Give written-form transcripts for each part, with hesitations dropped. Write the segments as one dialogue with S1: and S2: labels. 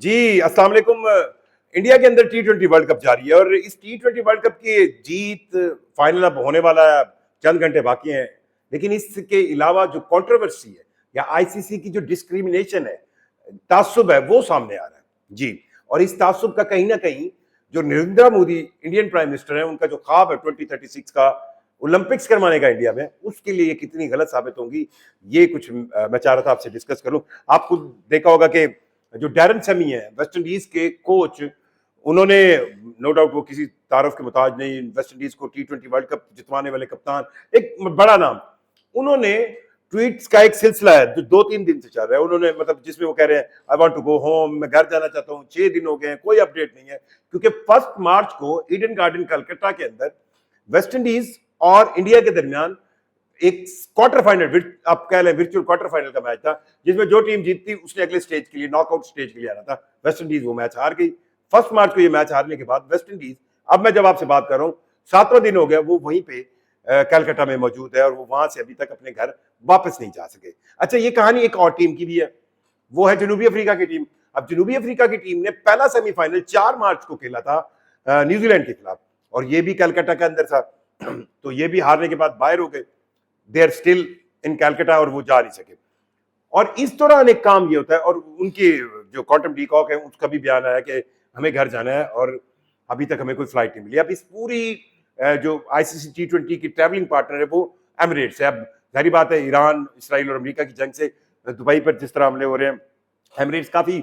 S1: जी, अस्सलाम वालेकुम। इंडिया के अंदर टी20 वर्ल्ड कप जारी है और इस टी20 वर्ल्ड कप की जीत फाइनल अब होने वाला है, चंद घंटे बाकी हैं। लेकिन इसके अलावा जो कंट्रोवर्सी है या आईसीसी की जो डिस्क्रिमिनेशन है, तासुब है, वो सामने आ रहा है जी। और इस तासुब का कहीं ना कहीं जो Narendra Modi Indian prime minister है, उनका जो ख्वाब है 2036 का ओलंपिक्स करवाने का इंडिया में, उसके लिए कितनी गलत साबित होंगी, ये कुछ मैं चाह रहा था आपसे डिस्कस करूं। आपको देखा होगा कि जो डैरन सेमी है वेस्ट इंडीज के कोच, उन्होंने नो डाउट वो किसी तारुफ के मुताज नहीं, वेस्ट इंडीज को टी20 वर्ल्ड कप जितवाने वाले कप्तान, एक बड़ा नाम, उन्होंने ट्वीट्स का एक सिलसिला है जो 2-3 दिन से चल रहा है, उन्होंने मतलब जिसमें वो कह रहे हैं I want to go home, मैं घर जाना चाहता हूं, 6 दिन हो गए हैं, कोई अपडेट नहीं है। क्योंकि 1 मार्च को ईडन गार्डन कलकत्ता के अंदर वेस्ट इंडीज और इंडिया के दरमियान एक क्वार्टर फाइनल, आप कह लें वर्चुअल क्वार्टर फाइनल का मैच था, जिसमें जो टीम जीतती उसने अगले स्टेज के लिए, नॉकआउट स्टेज के लिए आना था। वेस्ट इंडीज वो मैच हार गई 1 मार्च को। ये मैच हारने के बाद वेस्ट इंडीज, अब मैं जब आपसे बात कर रहा हूं 7वां दिन हो गया, वो वहीं पे कलकत्ता में मौजूद है और वो वहां से अभी तक अपने घर वापस नहीं जा सके। अच्छा, ये कहानी एक और टीम की भी है, वो है जनूबी अफ्रीका की टीम। अब जनूबी अफ्रीका की टीम ने पहला सेमीफाइनल 4 मार्च को खेला था न्यूजीलैंड के खिलाफ, और ये भी कलकत्ता के अंदर था। तो ये भी हारने के बाद बाहर हो गए, they are still in Calcutta, और वो जा नहीं सके। और इस दौरान एक काम ये होता है, और उनकी जो कॉटम डीकॉक है उसका भी बयान आया कि हमें घर जाना है और अभी तक हमें कोई फ्लाइट नहीं मिली। अब इस पूरी जो आईसीसी टी20 की ट्रैवलिंग पार्टनर है वो एमिरेट्स है। अब जाहिर बात है, ईरान, इसराइल और अमेरिका की जंग से दुबई पर जिस तरह हमले हो रहे हैं, एमिरेट्स काफी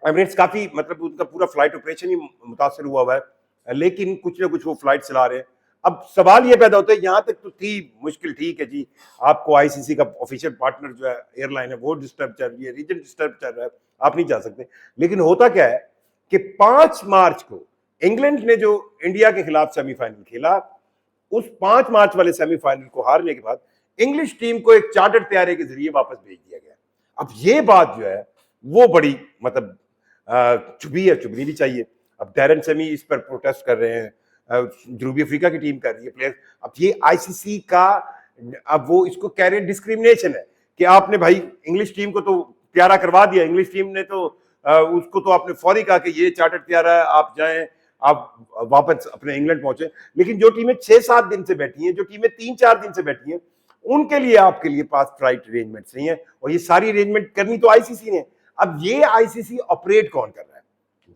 S1: एमिरेट्स काफी मतलब उनका पूरा फ्लाइट ऑपरेशन ही मुतासर हुआ है, लेकिन कुछ ना कुछ वो फ्लाइट चला रहे हैं। अब सवाल ये पैदा होता है, यहां तक तो थी मुश्किल, ठीक है जी, आपको आईसीसी का ऑफिशियल पार्टनर जो है एयरलाइन है वो डिस्टर्ब चल रही है, रीजन डिस्टर्ब चल रहा है, आप नहीं जा सकते। लेकिन होता क्या है कि 5 मार्च को इंग्लैंड ने जो इंडिया के खिलाफ सेमीफाइनल खेला, उस 5 मार्च वाले सेमीफाइनल को हारने के बाद इंग्लिश टीम को एक चार्टर्ड तैयारी के जरिए वापस भेज दिया गया। अब ये बात जो है वो बड़ी मतलब चुभी है, चुभनी भी चाहिए। अब डैरन सेमी इस पर प्रोटेस्ट कर रहे हैं, जनूबी अफ्रीका की टीम कर रही है प्लेयर। अब ये आईसीसी का, अब वो इसको कह रहे हैं डिस्क्रिमिनेशन है कि आपने भाई इंग्लिश टीम को तो प्यारा करवा दिया, इंग्लिश टीम ने तो उसको तो आपने फौरी कहा कि ये चार्टर्ड प्यारा है, आप जाएं, आप वापस अपने इंग्लैंड पहुंचे। लेकिन जो टीमें 6-7 दिन से बैठी हैं, जो टीमें 3-4 दिन से बैठी हैं, उनके लिए आपके लिए पास फ्लाइट अरेंजमेंट्स नहीं है, और ये सारी अरेंजमेंट करनी तो आईसीसी ने। अब ये आईसीसी ऑपरेट कौन कर रहा है?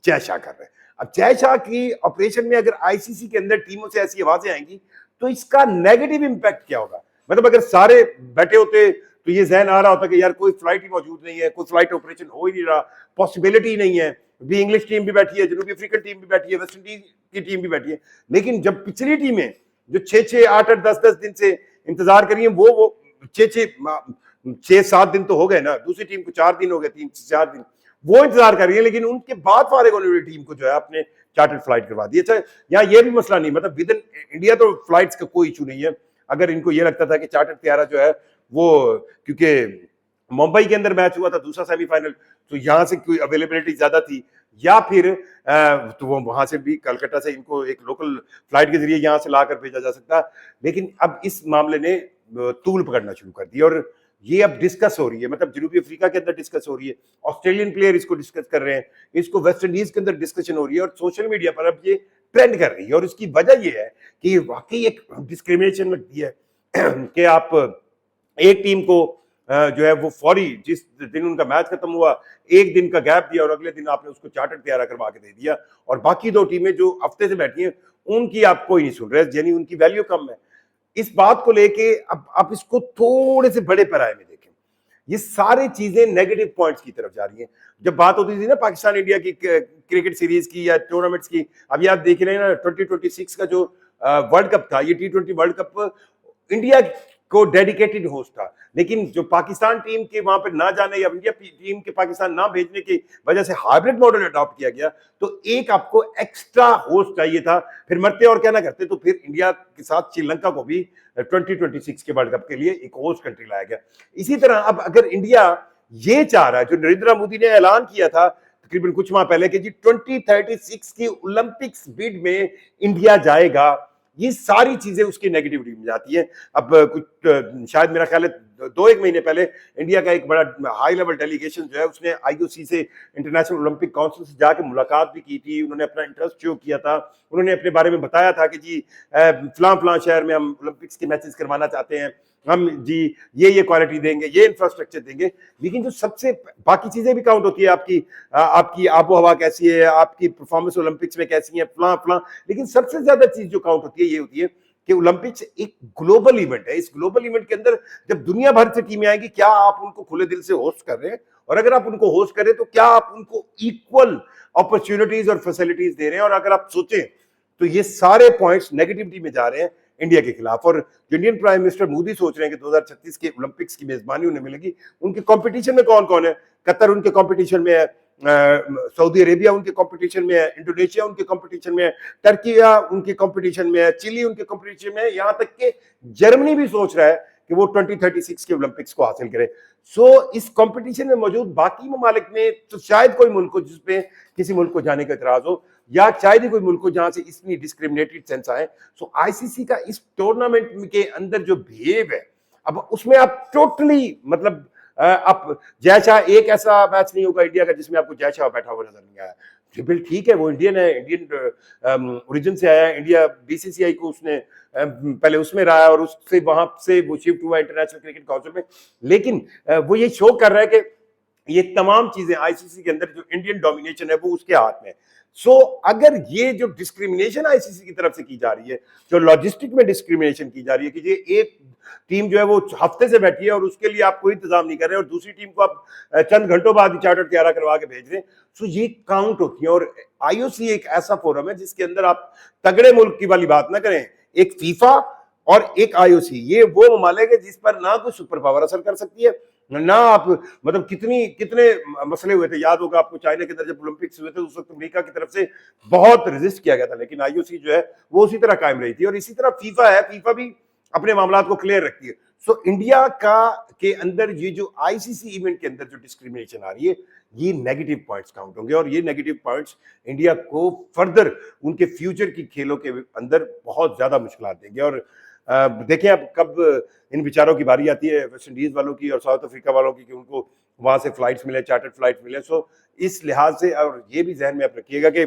S1: जय शाह कर रहे हैं। अब जय शाह की ऑपरेशन में अगर आईसीसी के अंदर टीमों से ऐसी आवाजें आएंगी तो इसका नेगेटिव इंपैक्ट क्या होगा? मतलब अगर सारे बैठे होते तो ये जहन आ रहा होता कि यार कोई फ्लाइट ही मौजूद नहीं है, कोई फ्लाइट ऑपरेशन हो ही नहीं रहा, पॉसिबिलिटी नहीं है, भी इंग्लिश टीम भी बैठी है, जनूबी अफ्रीकन टीम भी बैठी है, वेस्ट इंडीज की टीम भी बैठी है। लेकिन जब पिछली टीमें जो 6-6, 8-8, 10-10 दिन से इंतजार करिए, वो 6-7 दिन तो हो गए ना, दूसरी टीम को 4 दिन हो गए, 3-4 दिन वो इंतजार कर रही है, लेकिन उनके बाद फारिग होने वाली टीम को जो है अपने चार्टर्ड फ्लाइट करवा दी। अच्छा, यहाँ ये भी मसला नहीं, मतलब विद इन इंडिया तो फ्लाइट्स का कोई इशू नहीं है। अगर इनको ये लगता था कि चार्टर्ड तैयारा जो है वो, क्योंकि मुंबई के अंदर मैच हुआ था दूसरा सेमीफाइनल, तो यहाँ से कोई अवेलेबिलिटी ज्यादा थी, या फिर तो वो वहां से भी कलकत्ता से इनको एक लोकल फ्लाइट के जरिए यहाँ से लाकर भेजा जा सकता। लेकिन अब इस मामले ने तूल पकड़ना शुरू कर दी, और ये अब डिस्कस हो रही है, मतलब जनूबी अफ्रीका के अंदर डिस्कस हो रही है, ऑस्ट्रेलियन प्लेयर इसको डिस्कस कर रहे हैं, इसको वेस्ट इंडीज के अंदर डिस्कशन हो रही है, और सोशल मीडिया पर अब ये ट्रेंड कर रही है। और इसकी वजह ये है कि वाकई एक डिस्क्रिमिनेशन लगती है कि आप एक टीम को जो है वो फौरी, जिस दिन उनका मैच खत्म हुआ, एक दिन का गैप दिया और अगले दिन आपने उसको चार्टर्ड तैयारा करवा के दे दिया, और बाकी 2 टीमें जो हफ्ते से बैठी हैं उनकी आप कोई नहीं सुन रहे, यानी उनकी वैल्यू कम है। इस बात को लेके अब आप इसको थोड़े से बड़े पैमाने में देखें, ये सारी चीजें नेगेटिव पॉइंट्स की तरफ जा रही हैं। जब बात होती थी ना पाकिस्तान इंडिया की क्रिकेट सीरीज की या टूर्नामेंट्स की, अभी आप देख रहे हैं ना 2026 का जो वर्ल्ड कप था, ये टी20 वर्ल्ड कप इंडिया को डेडिकेटेड होस्ट था, लेकिन जो पाकिस्तान टीम के वहां पर ना जाने या इंडिया टीम के पाकिस्तान ना भेजने की वजह से हाइब्रिड मॉडल अडॉप्ट किया गया, तो एक आपको एक्स्ट्रा होस्ट चाहिए था। फिर मरते और क्या ना करते, तो फिर इंडिया के साथ श्रीलंका को भी 2026 के वर्ल्ड कप के लिए एक होस्ट कंट्री लाया गया। इसी तरह अब अगर इंडिया ये चाह रहा है, जो नरेंद्र मोदी ने ऐलान किया था तकरीबन कुछ माह पहले कि जी 2036 की ओलंपिक्स बिड में इंडिया जाएगा, ये सारी चीजें उसकी नेगेटिविटी में जाती हैं। अब कुछ शायद मेरा ख्याल है 2-1 महीने पहले इंडिया का एक बड़ा हाई लेवल डेलीगेशन जो है उसने आईओसी से, इंटरनेशनल ओलंपिक काउंसिल से जाके मुलाकात भी की थी। उन्होंने अपना इंटरेस्ट शो किया था, उन्होंने अपने बारे में बताया था कि जी फलां फलां शहर में हम ओलंपिक्स के मैचेस करवाना चाहते हैं, हम जी ये क्वालिटी देंगे, ये इंफ्रास्ट्रक्चर देंगे। लेकिन जो सबसे बाकी चीजें भी काउंट होती है, आपकी आबो हवा कैसी है, आपकी परफॉर्मेंस ओलंपिक्स में कैसी है, फलां फलां। लेकिन सबसे ज्यादा चीज जो काउंट होती है ये होती है कि ओलंपिक्स एक ग्लोबल इवेंट है। इस ग्लोबल इवेंट के अंदर जब दुनिया भर से टीमें आएंगी, क्या आप उनको खुले दिल से होस्ट कर रहे हैं? और अगर आप उनको होस्ट करें तो क्या आप उनको इक्वल अपॉर्चुनिटीज और फैसिलिटीज दे रहे हैं? और अगर आप सोचें तो ये सारे पॉइंट्स नेगेटिविटी में जा रहे हैं इंडिया के खिलाफ। और जो इंडियन प्राइम मिनिस्टर मोदी सोच रहे हैं कि 2036 के ओलंपिक्स की मेजबानी उन्हें मिलेगी, उनके कंपटीशन में कौन कौन है? कतर उनके कंपटीशन में है, सऊदी अरेबिया उनके कंपटीशन में है, इंडोनेशिया उनके कंपटीशन में है, टर्किया उनके कंपटीशन में है, चिली उनके कंपटीशन में है, यहां तक कि जर्मनी भी सोच रहा है कि वो 2036 के ओलंपिक्स को हासिल करे। सो इस कंपटीशन में मौजूद बाकी ममालिक में तो शायद कोई मुल्क हो जिसपे किसी मुल्क को जाने का इतराज हो, या शायद ही कोई मुल्क हो जहां से इतनी डिस्क्रिमिनेटेड सेंस आए। सो आईसीसी का इस टूर्नामेंट के अंदर जो बिहेव है, अब उसमें आप टोटली मतलब आप जय शाह, एक ऐसा मैच नहीं होगा इंडिया का जिसमें आपको जय शाह बैठा हुआ नजर नहीं आया। ट्रिपल ठीक है, वो इंडियन है, इंडियन ओरिजिन से आया है, इंडिया बीसीसीआई को उसने पहले उसमें रहा है और उससे वहां से वो शिफ्ट हुआ इंटरनेशनल क्रिकेट काउंसिल में। लेकिन वो ये शो कर रहा है कि ये तमाम चीजें आईसीसी के अंदर जो इंडियन डोमिनेशन है वो उसके हाथ में। सो अगर ये जो डिस्क्रिमिनेशन आईसीसी की तरफ से की जा रही है, जो लॉजिस्टिक में डिस्क्रिमिनेशन की जा रही है कि ये एक टीम जो है वो हफ्ते से बैठी है और उसके लिए आप कोई इंतजाम नहीं कर रहे और दूसरी टीम को आप चंद घंटों बाद ही चार्टर तैयार करवा के भेज रहे हैं, सो ये काउंट होती है। और आईओसी एक ऐसा फोरम है जिसके अंदर आप तगड़े मुल्क की वाली बात ना करें, एक फीफा और एक आईओसी, ये वो ममालिक है जिस पर ना कोई सुपर पावर असर कर सकती है, ना आप मतलब कितने मसले हुए थे। याद होगा आपको चाइना के अंदर जब ओलंपिक्स हुए थे उस वक्त अमेरिका की तरफ से बहुत रेजिस्ट किया गया था, लेकिन आईओसी जो है वो उसी तरह कायम रही थी। और इसी तरह फीफा है, फीफा भी अपने मामला को क्लियर रखती है। सो इंडिया का के अंदर ये जो आईसीसी इवेंट के अंदर जो डिस्क्रिमिनेशन आ रही है, ये नेगेटिव पॉइंट्स काउंट होंगे और ये नेगेटिव पॉइंट्स इंडिया को फर्दर उनके फ्यूचर की खेलों के अंदर बहुत ज्यादा मुश्किल देंगे। और देखें अब कब इन बेचारों की बारी आती है, वेस्ट इंडीज वालों की और साउथ अफ्रीका वालों की, कि उनको वहां से फ्लाइट्स मिले, चार्टर्ड फ्लाइट मिले। सो इस लिहाज से, और ये भी जहन में आप रखिएगा कि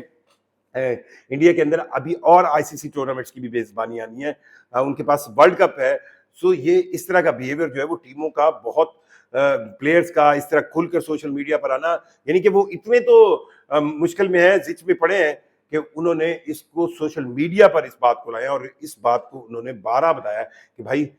S1: इंडिया के अंदर अभी और आईसीसी टूर्नामेंट्स की भी मेजबानी आनी है, उनके पास वर्ल्ड कप है। सो ये इस तरह का बिहेवियर जो है वो टीमों का, बहुत प्लेयर्स का इस तरह खुलकर सोशल मीडिया पर आना, यानी कि वो इतने तो मुश्किल में है, जिच में पड़े हैं कि उन्होंने इसको सोशल मीडिया पर इस बात को लाया और इस बात को उन्होंने 12 बताया कि भाई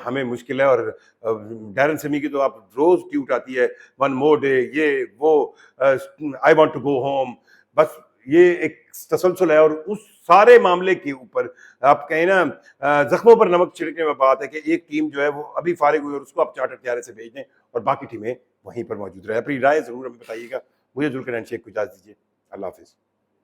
S1: हमें मुश्किल है। और डैरन सेमी की तो आप रोज ट्वीट आती है, वन मोर डे, ये वो, I want to go home, बस ये एक तसलसल है। और उस सारे मामले के ऊपर आप कहें ना, जख्मों पर नमक छिड़कने में बात है कि एक टीम जो है वो अभी फारिग हुई और उसको आप चार्टर तैयारी से भेज दें और बाकी टीमें वहीं पर मौजूद रहे। अपनी राय जरूर हमें बताइएगा। मुझे जुल्करनैन शेख को इजाजत दीजिए। अल्लाह हाफिज।